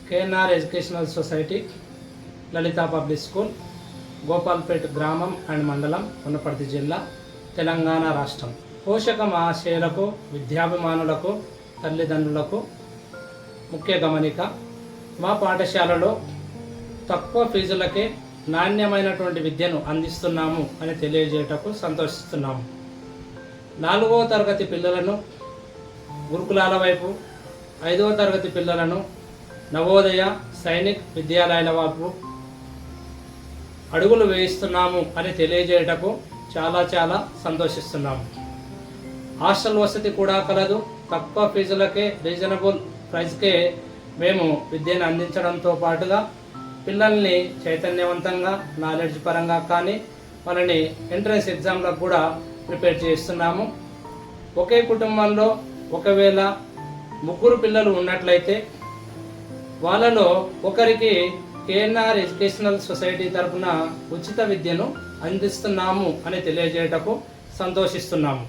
KNR educational society, లలిత public school, Gopalpet గ్రామం and మండలం, వనపర్తి జిల్లా, తెలంగాణ రాష్ట్రం. పోషక మహాశయులకు, విద్యాభిమానులకు, తల్లిదండ్రులకు ముఖ్య గమనిక: మా పాఠశాలలో తక్కువ ఫీజులకే నాణ్యమైనటువంటి విద్యను అందిస్తున్నాము అని తెలియజేయటకు సంతోషిస్తున్నాము. 4వ తరగతి పిల్లలను గురుకులాల వైపు, 5వ తరగతి పిల్లలను నవోదయ, సైనిక్ విద్యాలయాల వైపు అడుగులు వేయిస్తున్నాము అని తెలియజేయటకు చాలా సంతోషిస్తున్నాము. హాస్టల్ వసతి కూడా కలదు. తక్కువ ఫీజులకే, రీజనబుల్ ప్రైస్కే మేము విద్యను అందించడంతో పాటుగా పిల్లల్ని చైతన్యవంతంగా, నాలెడ్జ్ పరంగా కానీ వాళ్ళని ఎంట్రన్స్ ఎగ్జామ్లకు కూడా ప్రిపేర్ చేస్తున్నాము. ఒకే కుటుంబంలో ఒకవేళ 3 పిల్లలు ఉన్నట్లయితే వాళ్ళలో ఒకరికి కేఎన్ఆర్ ఎడ్యుకేషనల్ సొసైటీ తరఫున ఉచిత విద్యను అందిస్తున్నాము అని తెలియజేయటకు సంతోషిస్తున్నాము.